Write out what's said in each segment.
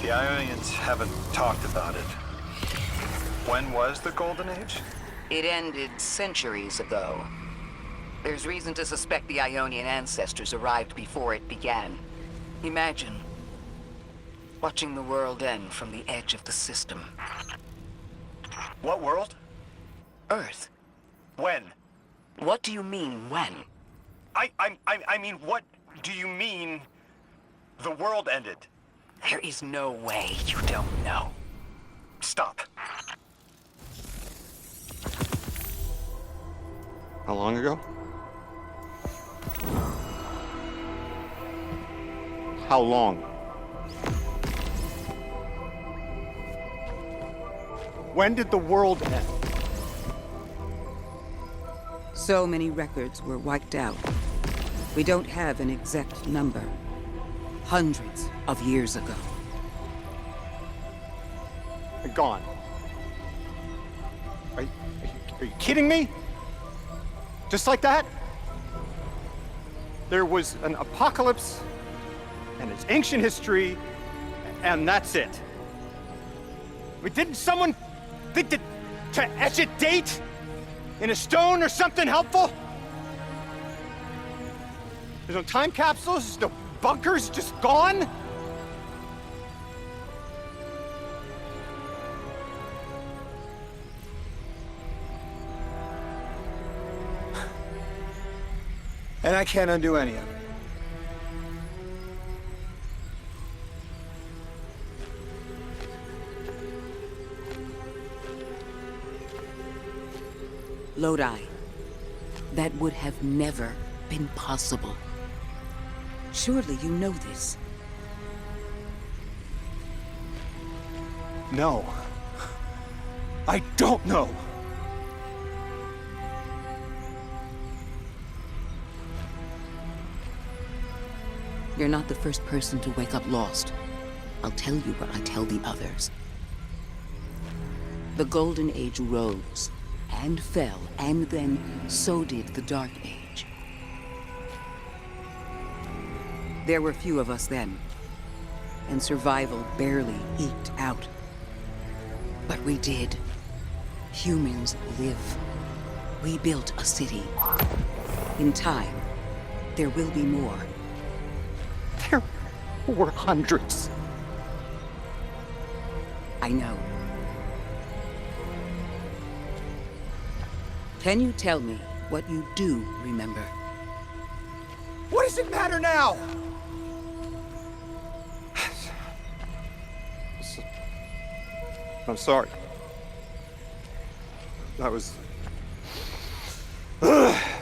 The Ionians haven't talked about it. When was the Golden Age? It ended centuries ago. There's reason to suspect the Ionian ancestors arrived before it began. Imagine watching the world end from the edge of the system. What world? Earth. When? What do you mean, when? I mean, what do you mean the world ended? There is no way you don't know. Stop. How long ago? How long? When did the world end? So many records were wiped out. We don't have an exact number. Hundreds of years ago. They're gone. Are you kidding me? Just like that? There was an apocalypse, and it's ancient history, and that's it. I mean, didn't someone think that to etch a date in a stone or something helpful? There's no time capsules, there's no bunkers, just gone? And I can't undo any of it. Lodi. That would have never been possible. Surely you know this. No. I don't know. You're not the first person to wake up lost. I'll tell you what I tell the others. The Golden Age rose, and fell, and then so did the Dark Age. There were few of us then, and survival barely eked out. But we did. Humans live. We built a city. In time, there will be more. There were hundreds. I know. Can you tell me what you do remember? What does it matter now? I'm sorry. That was...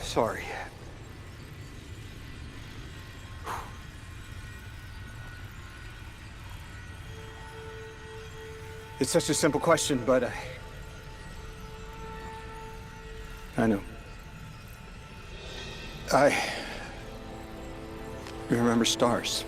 sorry. It's such a simple question, but I know. I remember stars.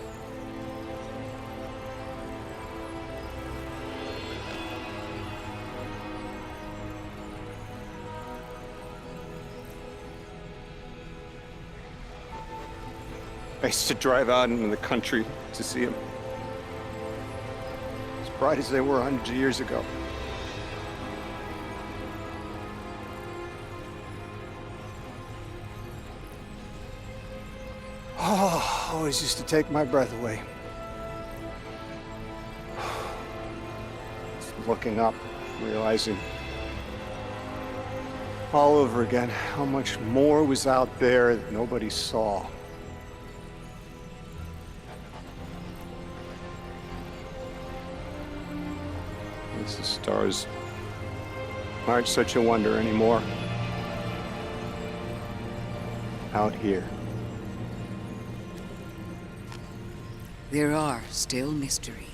I used to drive out into the country to see them. As bright as they were hundreds of years ago. Oh, always used to take my breath away. Just looking up, realizing all over again how much more was out there that nobody saw. The stars aren't such a wonder anymore. Out here. There are still mysteries.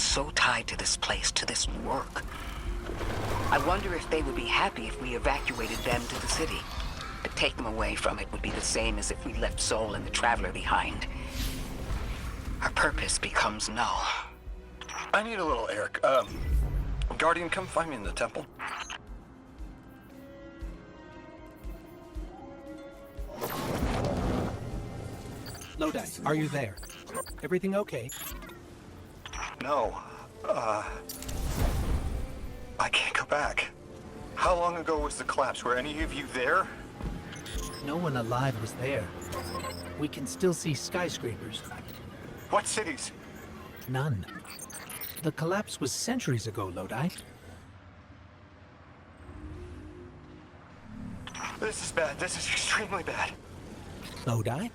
so tied to this place, to this work. I wonder if they would be happy if we evacuated them to the city. To take them away from it would be the same as if we left Soul and the Traveler behind. Our purpose becomes null. I need a little air. Guardian, come find me in the temple. Lodi, are you there? Everything okay? No. I can't go back. How long ago was the collapse? Were any of you there? No one alive was there. We can still see skyscrapers. What cities? None. The collapse was centuries ago, Lodi. This is bad. This is extremely bad. Lodi?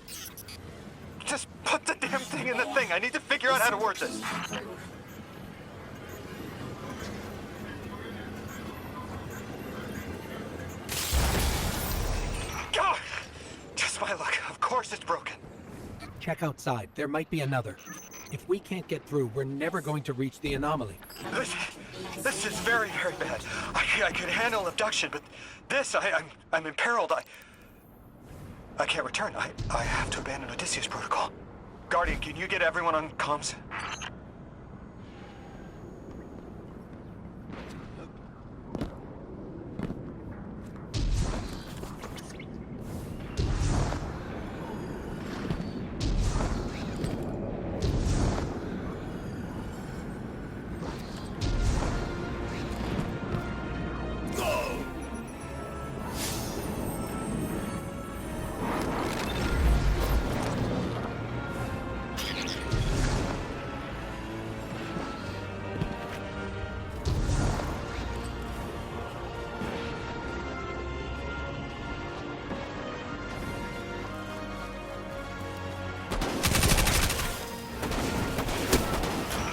Just put the damn thing in the thing. I need to figure out how to work this. God! Just my luck. Of course it's broken. Check outside. There might be another. If we can't get through, we're never going to reach the anomaly. This is very, very bad. I could handle abduction, but this, I'm imperiled. I can't return. I have to abandon Odysseus Protocol. Guardian, can you get everyone on comms?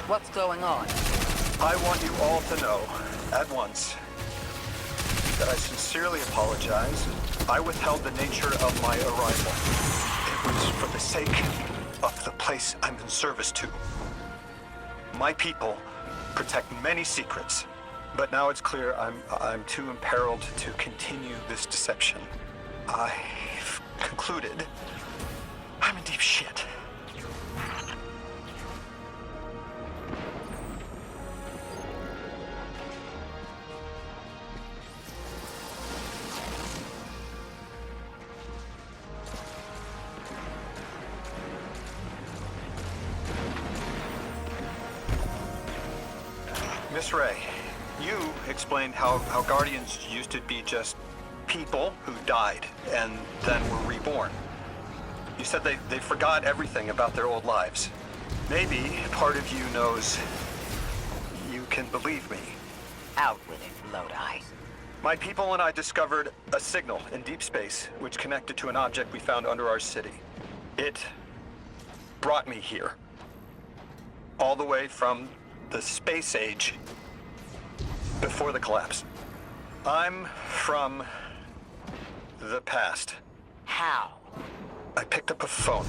What's going on? I want you all to know, at once, that I sincerely apologize. I withheld the nature of my arrival. It was for the sake of the place I'm in service to. My people protect many secrets, but now it's clear I'm too imperiled to continue this deception. I've concluded I'm in deep shit. Miss Ray, you explained how Guardians used to be just people who died and then were reborn. You said they forgot everything about their old lives. Maybe part of you knows you can believe me. Out with it, Lodi. My people and I discovered a signal in deep space which connected to an object we found under our city. It brought me here. All the way from the space age before the collapse. I'm from the past. How? I picked up a phone.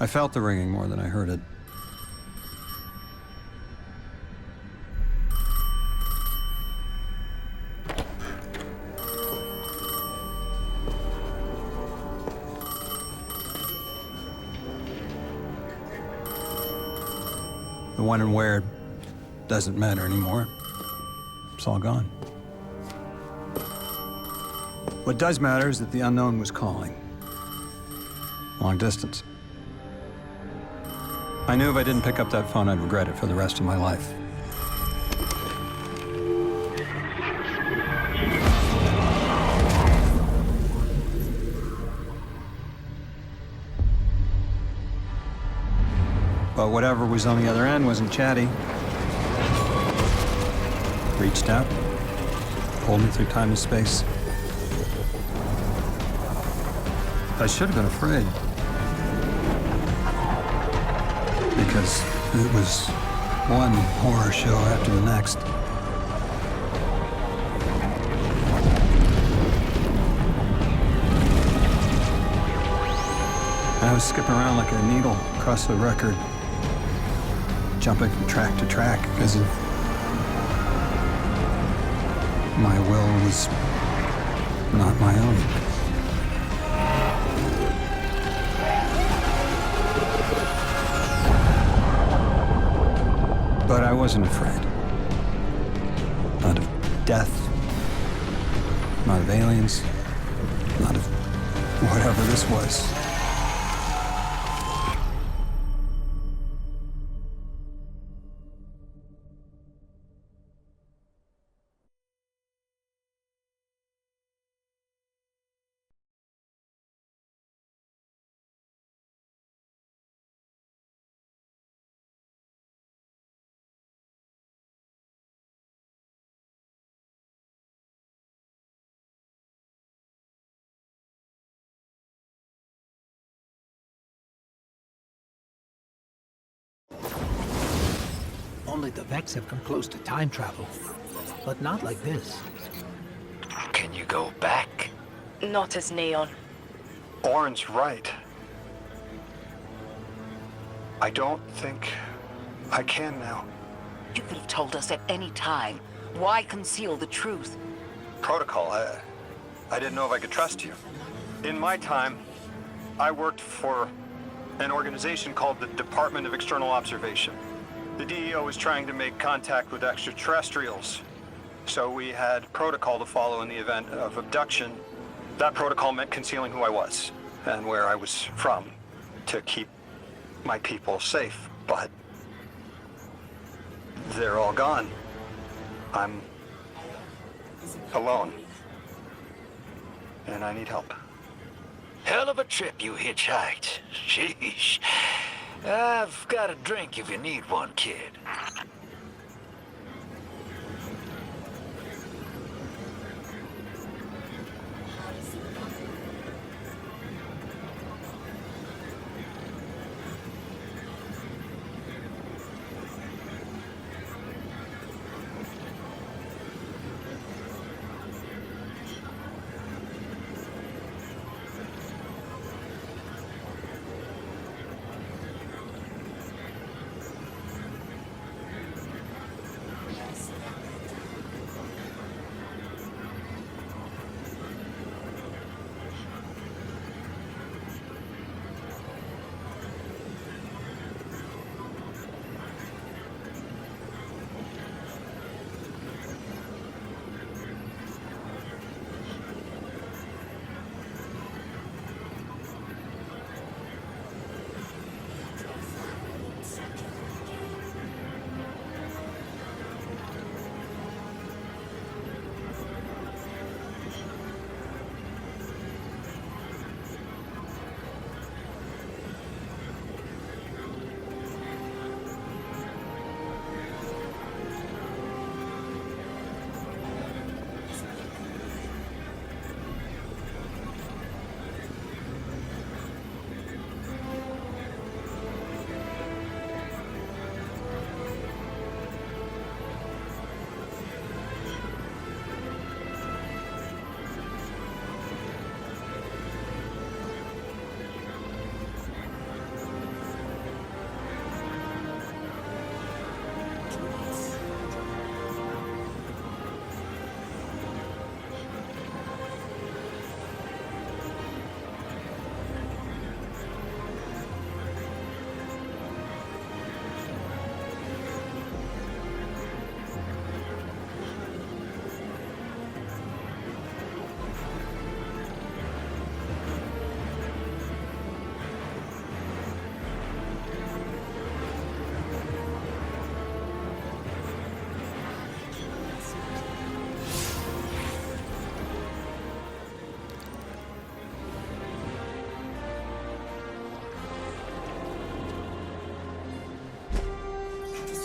I felt the ringing more than I heard it. The when and where doesn't matter anymore. It's all gone. What does matter is that the unknown was calling. Long distance. I knew if I didn't pick up that phone, I'd regret it for the rest of my life. But whatever was on the other end wasn't chatty. Reached out, pulled me through time and space. I should have been afraid. Because it was one horror show after the next. I was skipping around like a needle across the record, jumping from track to track as if my will was not my own. But I wasn't afraid. Not of death, not of aliens, not of whatever this was. Only the Vex have come close to time travel, but not like this. Can you go back? Not as Neon. Orin's right. I don't think I can now. You could have told us at any time. Why conceal the truth? Protocol, I didn't know if I could trust you. In my time, I worked for an organization called the Department of External Observation. The DEO was trying to make contact with extraterrestrials, so we had protocol to follow in the event of abduction. That protocol meant concealing who I was and where I was from to keep my people safe, but they're all gone. I'm alone, and I need help. Hell of a trip you hitchhiked. Sheesh. I've got a drink if you need one, kid.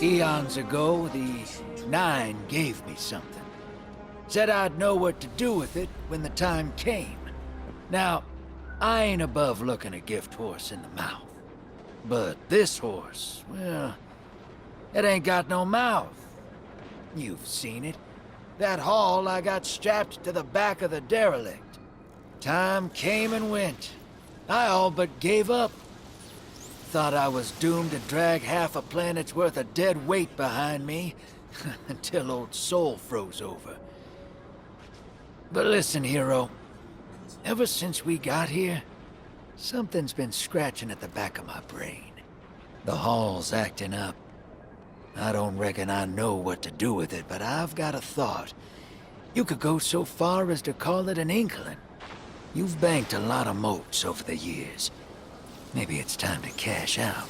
Eons ago, the Nine gave me something. Said I'd know what to do with it when the time came. Now, I ain't above looking a gift horse in the mouth. But this horse, well, it ain't got no mouth. You've seen it. That haul I got strapped to the back of the derelict. Time came and went. I all but gave up. Thought I was doomed to drag half a planet's worth of dead weight behind me until old Soul froze over. But listen, hero. Ever since we got here, something's been scratching at the back of my brain. The hall's acting up. I don't reckon I know what to do with it, but I've got a thought. You could go so far as to call it an inkling. You've banked a lot of motes over the years. Maybe it's time to cash out.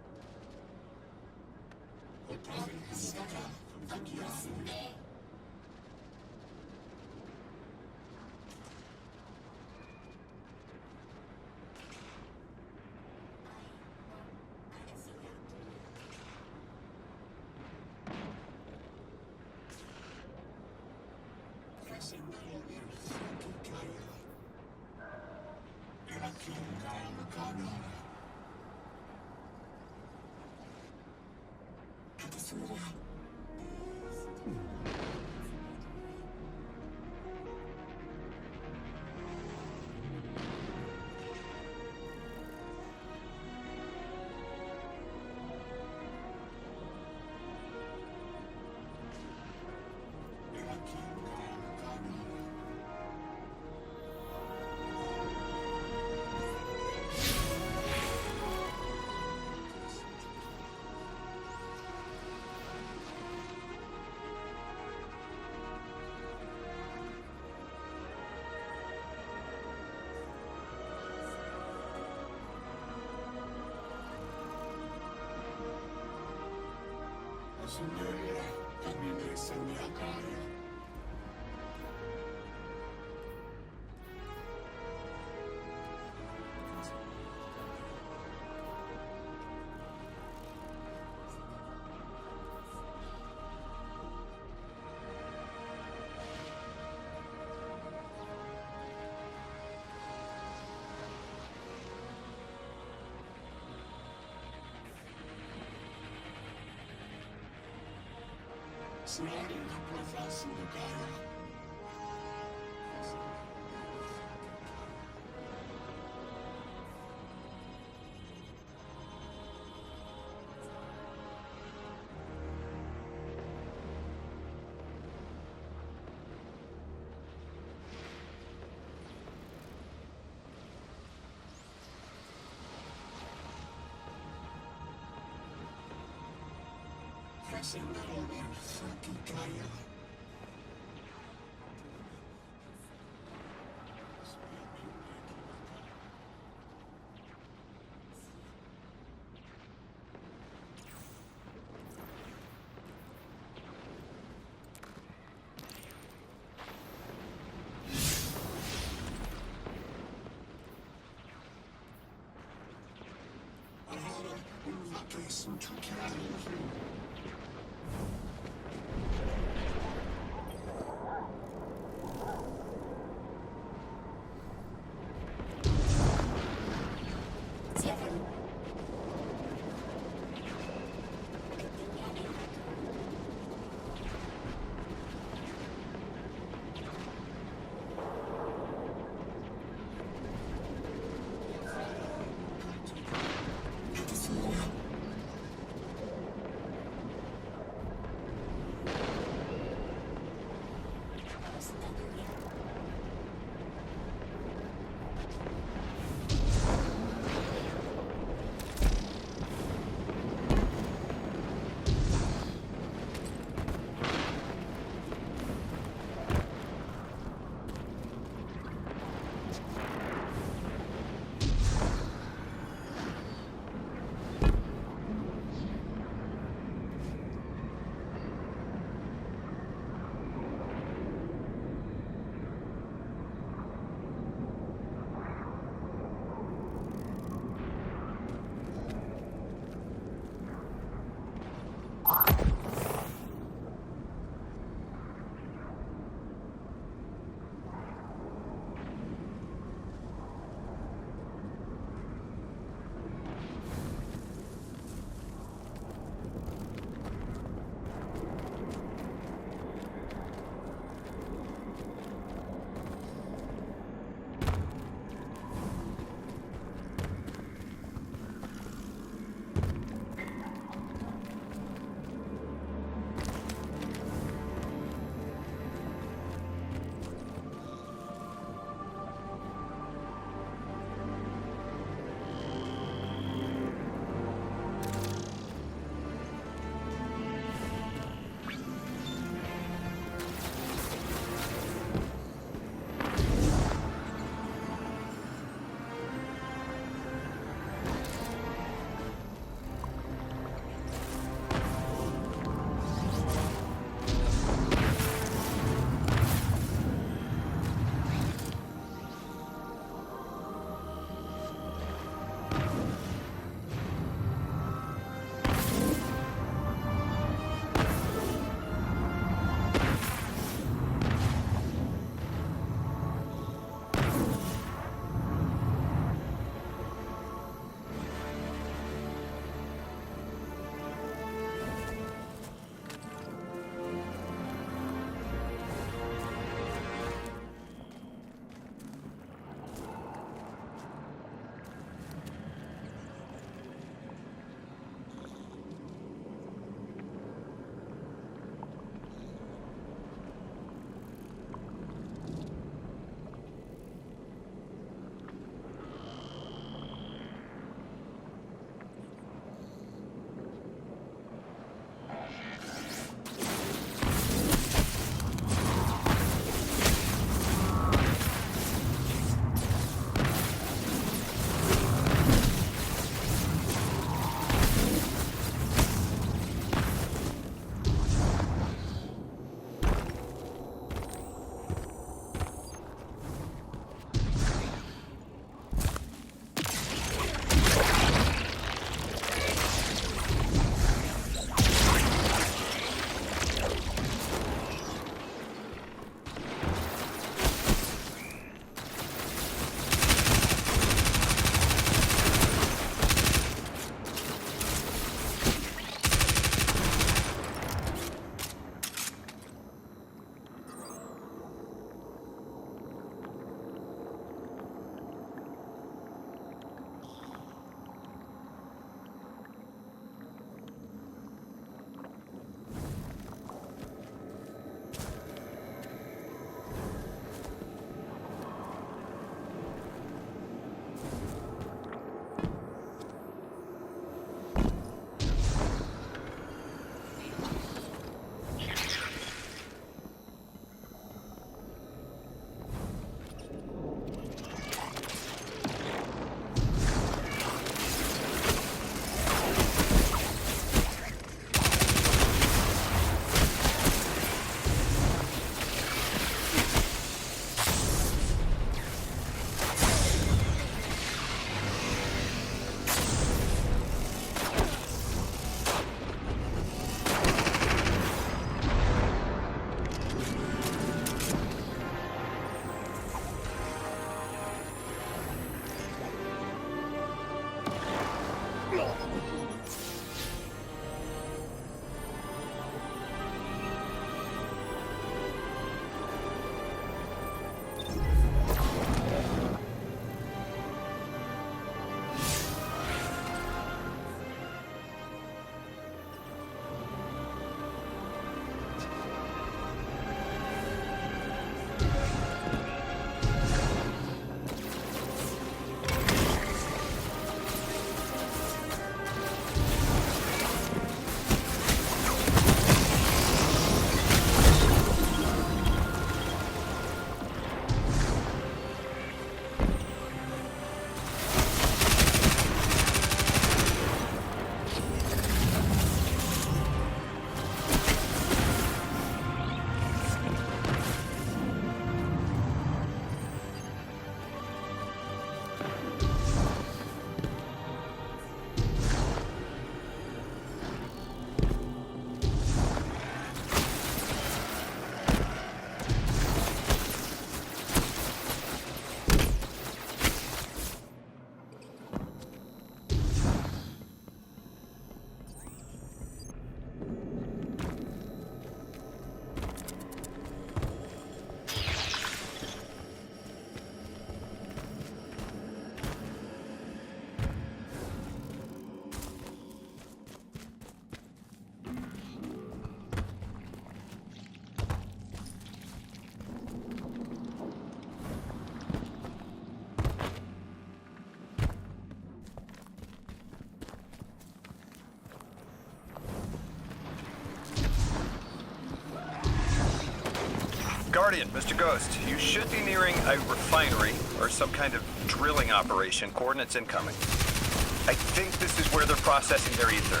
Guardian, Mr. Ghost, you should be nearing a refinery or some kind of drilling operation. Coordinates incoming. I think this is where they're processing their ether.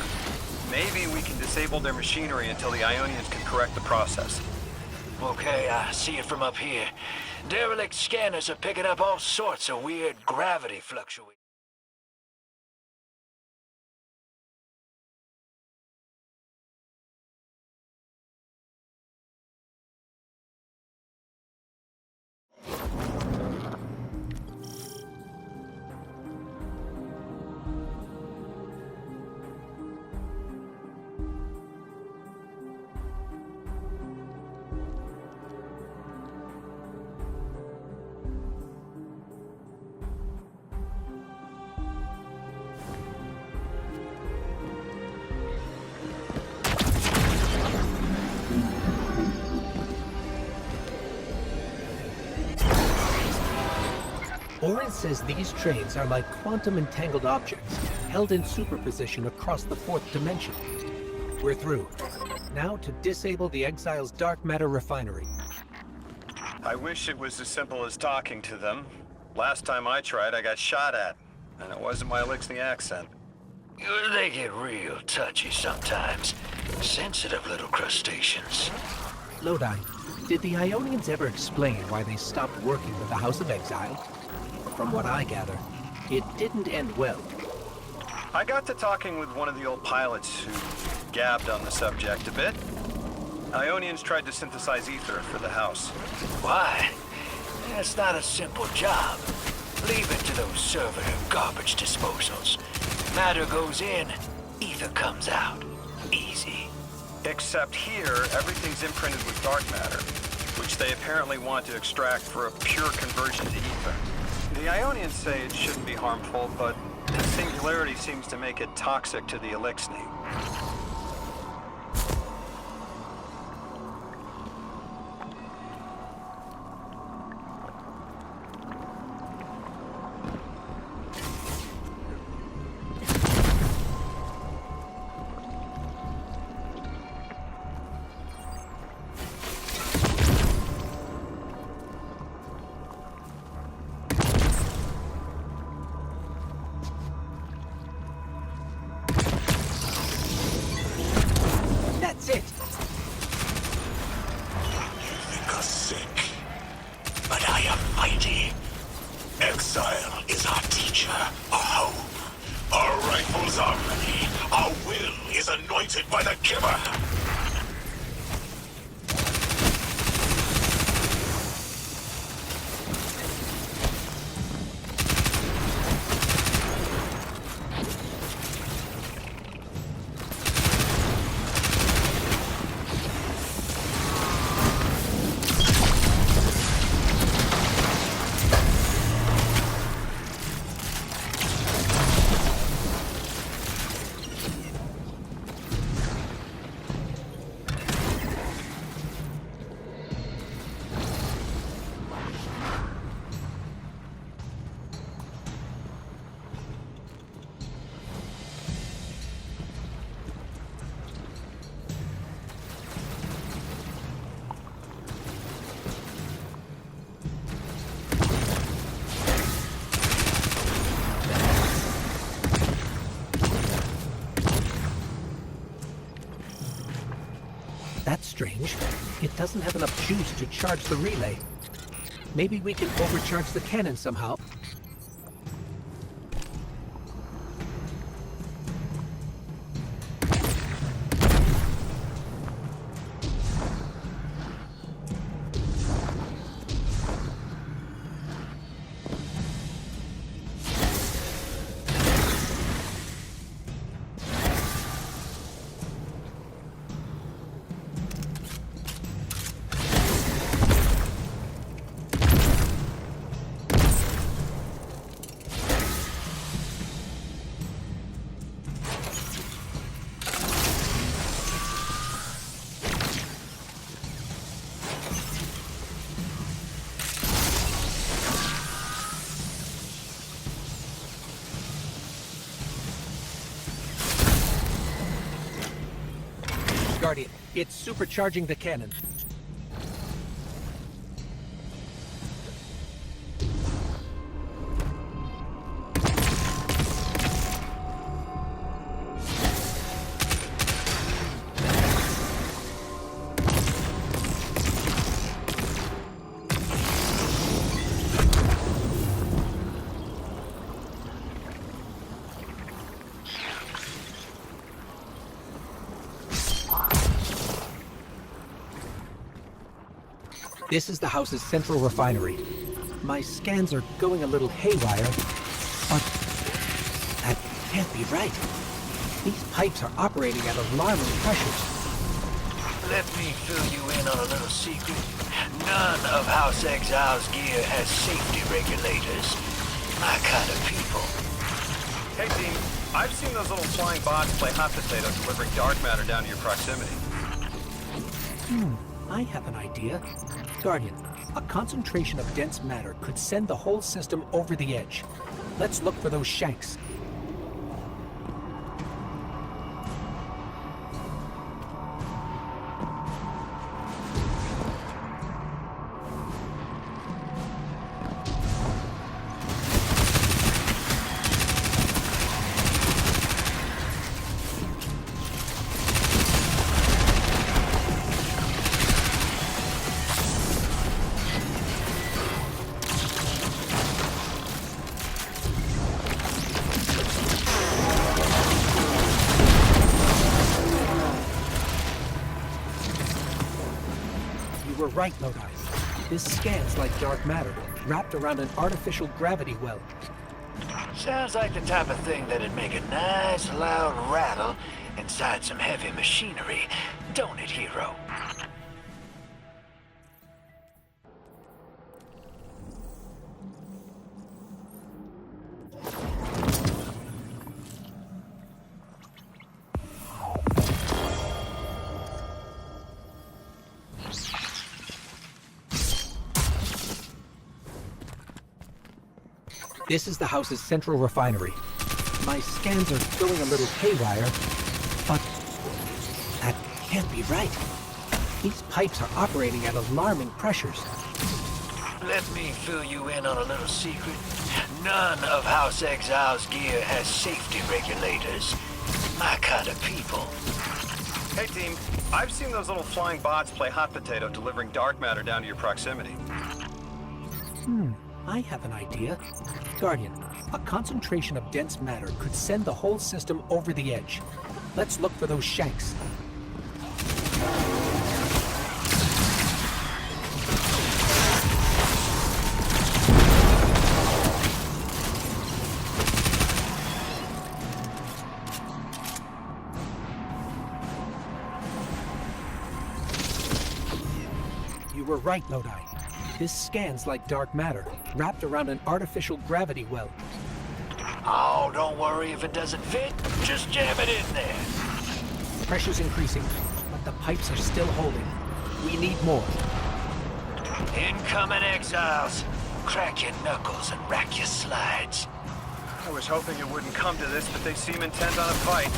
Maybe we can disable their machinery until the Ionians can correct the process. Okay, I see it from up here. Derelict scanners are picking up all sorts of weird gravity fluctuations. Orin says these trains are like quantum-entangled objects, held in superposition across the fourth dimension. We're through. Now to disable the Exile's dark matter refinery. I wish it was as simple as talking to them. Last time I tried, I got shot at. And it wasn't my Elixni accent. They get real touchy sometimes. Sensitive little crustaceans. Lodi, did the Ionians ever explain why they stopped working with the House of Exile? From what I gather, it didn't end well. I got to talking with one of the old pilots who gabbed on the subject a bit. Ionians tried to synthesize ether for the house. Why? That's not a simple job. Leave it to those servitor garbage disposals. Matter goes in, ether comes out. Easy. Except here, everything's imprinted with dark matter, which they apparently want to extract for a pure conversion to ether. The Ionians say it shouldn't be harmful, but the singularity seems to make it toxic to the Elixni. That's it! You think us sick, but I am mighty. Exile is our teacher, our hope. Our rifles are ready. Our will is anointed by the giver. That's strange. It doesn't have enough juice to charge the relay. Maybe we can overcharge the cannon somehow. Guardian, it's supercharging the cannon. This is the house's central refinery. My scans are going a little haywire, but that can't be right. These pipes are operating at alarming pressures. Let me fill you in on a little secret. None of House Exile's gear has safety regulators. My kind of people. Hey, team. I've seen those little flying bots play hot potato delivering dark matter down to your proximity. I have an idea. Guardian, a concentration of dense matter could send the whole system over the edge. Let's look for those shanks. You were right, Lodi. This scans like dark matter, wrapped around an artificial gravity well. Sounds like the type of thing that'd make a nice loud rattle inside some heavy machinery, don't it, hero? This is the house's central refinery. My scans are going a little haywire, but that can't be right. These pipes are operating at alarming pressures. Let me fill you in on a little secret. None of House Exile's gear has safety regulators. My kind of people. Hey, team. I've seen those little flying bots play hot potato delivering dark matter down to your proximity. I have an idea. Guardian, a concentration of dense matter could send the whole system over the edge. Let's look for those shanks. You were right, Lodi. This scans like dark matter, wrapped around an artificial gravity well. Oh, don't worry if it doesn't fit. Just jam it in there. Pressure's increasing, but the pipes are still holding. We need more. Incoming exiles. Crack your knuckles and rack your slides. I was hoping it wouldn't come to this, but they seem intent on a fight.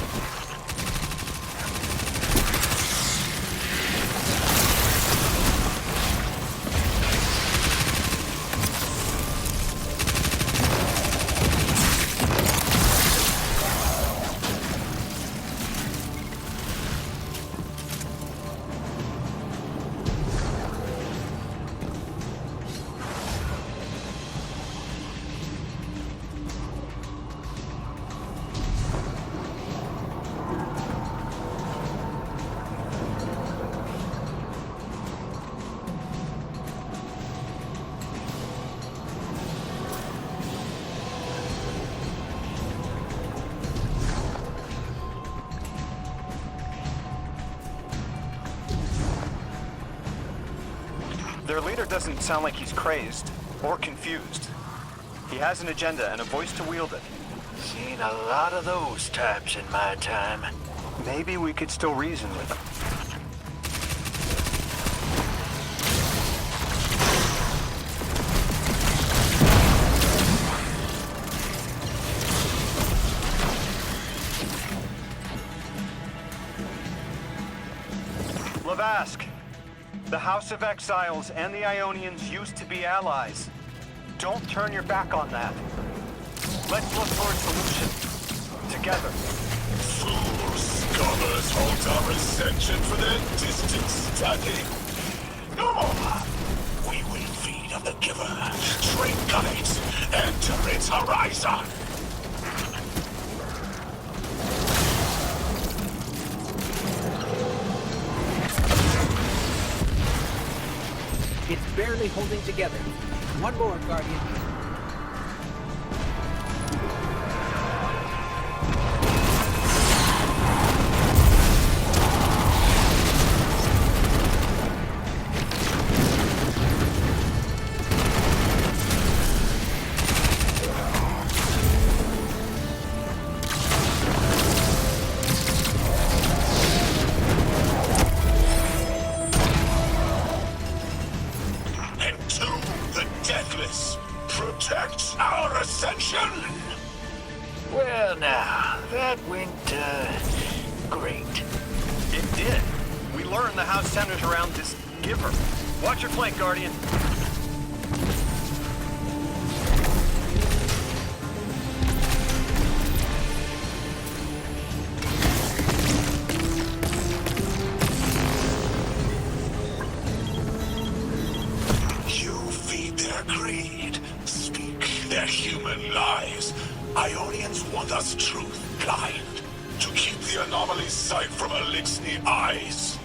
Their leader doesn't sound like he's crazed or confused. He has an agenda and a voice to wield it. Seen a lot of those types in my time. Maybe we could still reason with him. Lavask, the House of Exiles and the Ionians used to be allies. Don't turn your back on that. Let's look for a solution. Together. Fools, scholars hold our ascension for their distant study. No more. We will feed on the giver, drink on it, enter its horizon. It's barely holding together. One more, Guardian. And to the Deathless, protect our ascension! Well, now, that went, great. It did. We learned the house centers around this giver. Watch your flank, Guardian. You feed their greed, speak their human lies. Ionians want us truth blind, to keep the anomaly's sight from Elixni eyes.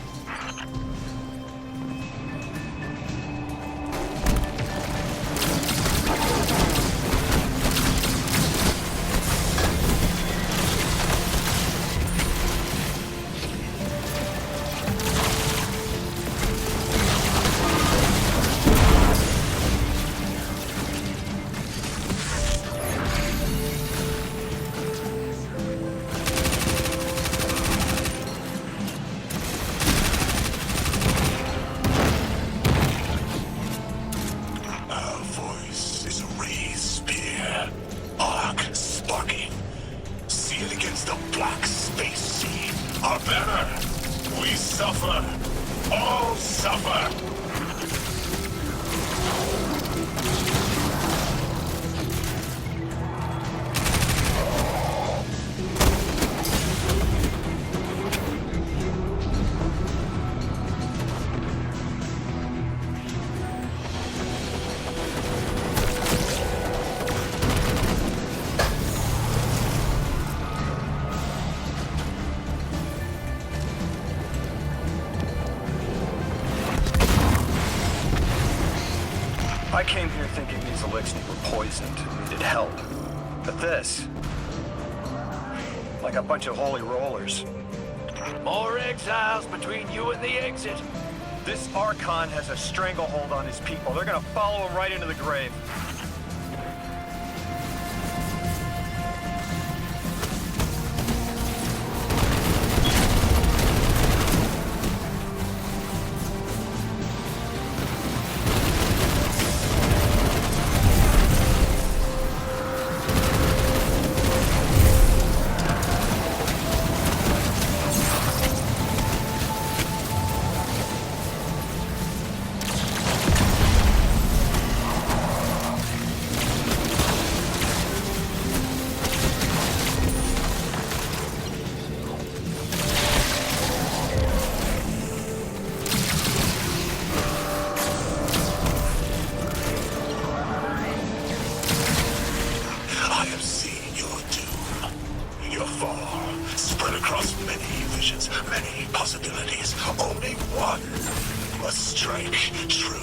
Our voice is a raised spear, arc sparking. Sealed against the black space sea. Our banner, we suffer. All suffer. I came here thinking these Elixni were poisoned and needed help. But this... like a bunch of holy rollers. More exiles between you and the exit. This Archon has a stranglehold on his people. They're gonna follow him right into the grave. I have seen your doom. Your fall, spread across many visions, many possibilities. Only one must strike true.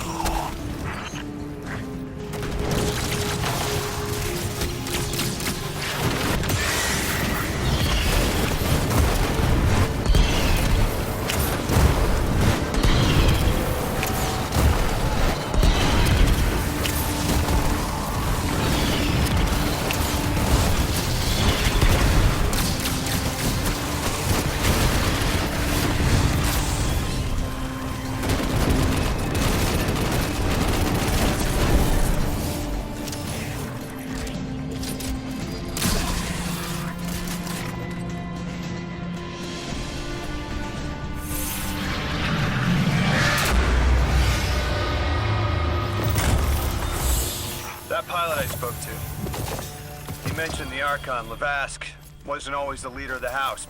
That pilot I spoke to, he mentioned the Archon, Lavask, wasn't always the leader of the house.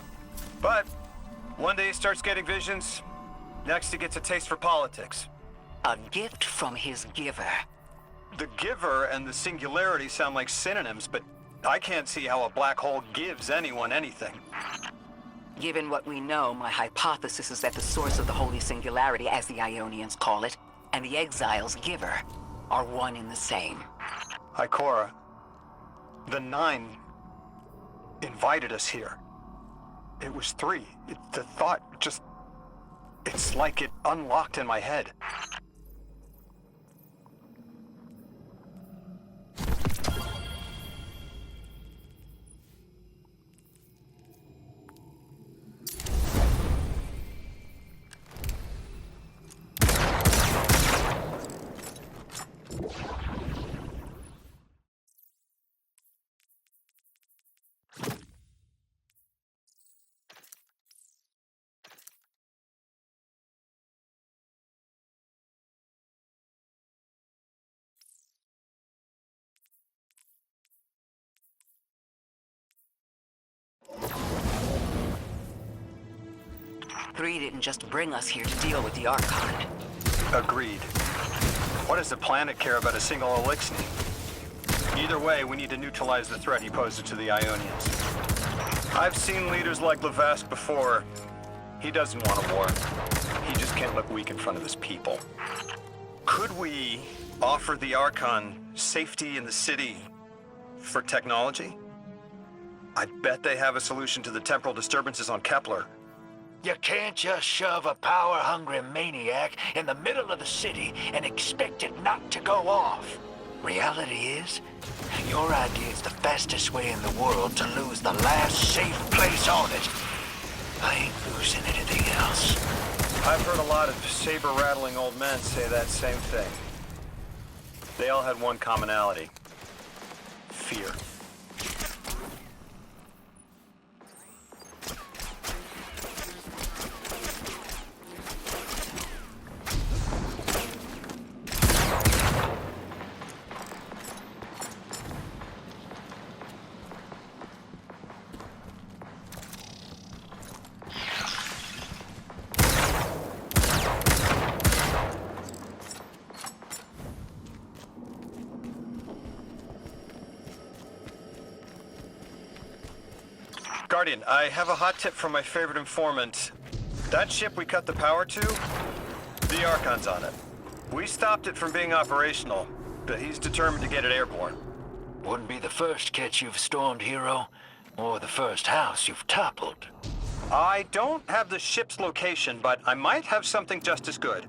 But one day he starts getting visions, next he gets a taste for politics. A gift from his giver. The giver and the singularity sound like synonyms, but I can't see how a black hole gives anyone anything. Given what we know, my hypothesis is that the source of the Holy Singularity, as the Ionians call it, and the Exile's giver are one and the same. Ikora, the Nine invited us here. It was 3. The thought just... It's like it unlocked in my head. Three didn't just bring us here to deal with the Archon. Agreed. What does the planet care about a single Eliksni? Either way, we need to neutralize the threat he poses to the Ionians. I've seen leaders like Levesque before. He doesn't want a war. He just can't look weak in front of his people. Could we offer the Archon safety in the city for technology? I bet they have a solution to the temporal disturbances on Kepler. You can't just shove a power-hungry maniac in the middle of the city and expect it not to go off. Reality is, your idea is the fastest way in the world to lose the last safe place on it. I ain't losing anything else. I've heard a lot of saber-rattling old men say that same thing. They all had one commonality. Fear. Guardian, I have a hot tip from my favorite informant. That ship we cut the power to, the Archon's on it. We stopped it from being operational, but he's determined to get it airborne. Wouldn't be the first kit you've stormed, hero, or the first house you've toppled. I don't have the ship's location, but I might have something just as good.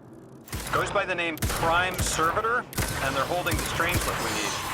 Goes by the name Prime Servitor, and they're holding the Strangelet we need.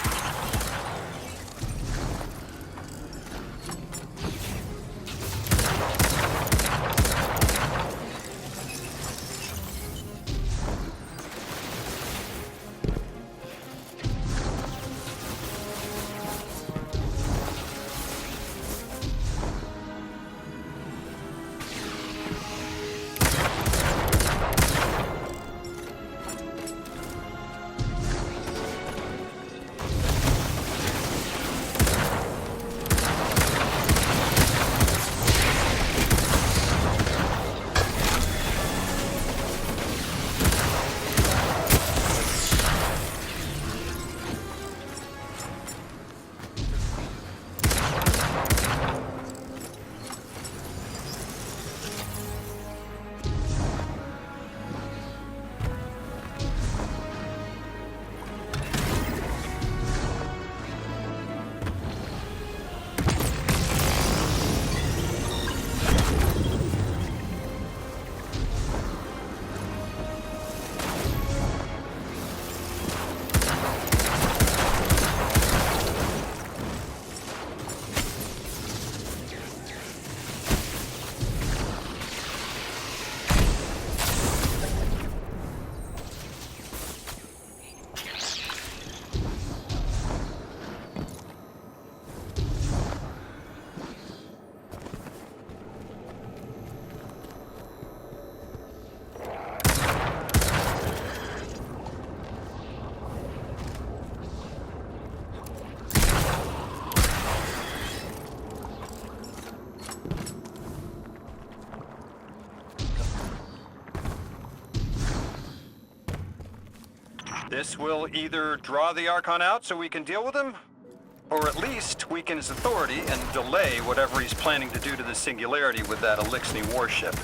This will either draw the Archon out so we can deal with him, or at least weaken his authority and delay whatever he's planning to do to the Singularity with that Eliksni warship.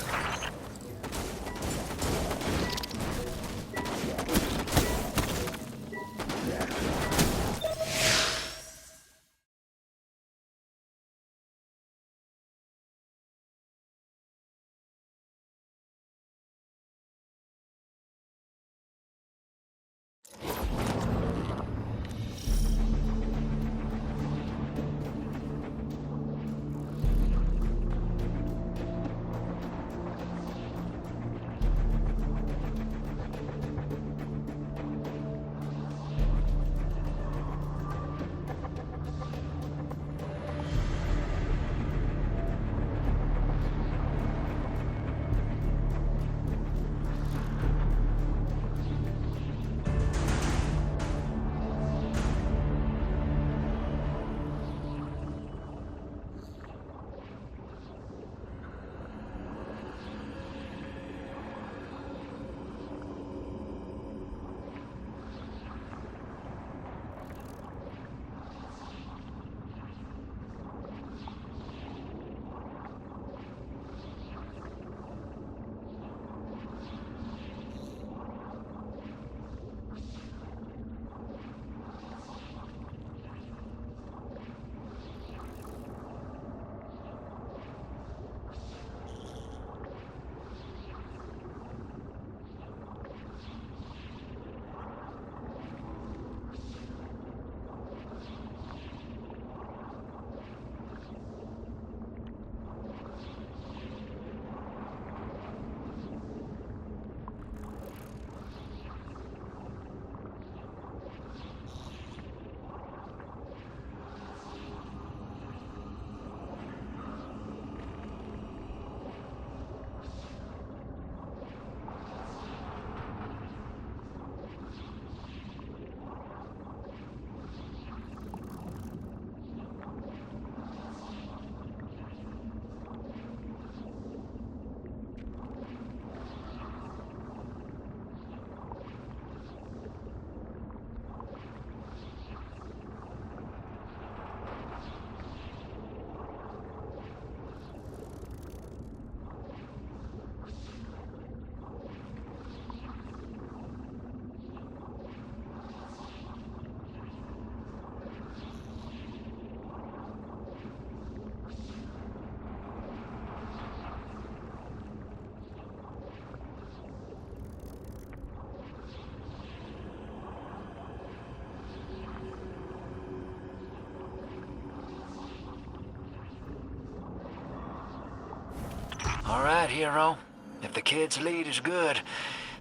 right, hero. If the kid's lead is good,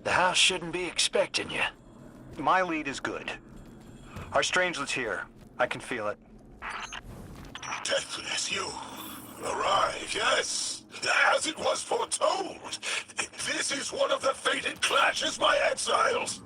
the house shouldn't be expecting you. My lead is good. Our strangelet's here. I can feel it. Deathless, you arrived, yes, as it was foretold. This is one of the fated clashes, my exiles.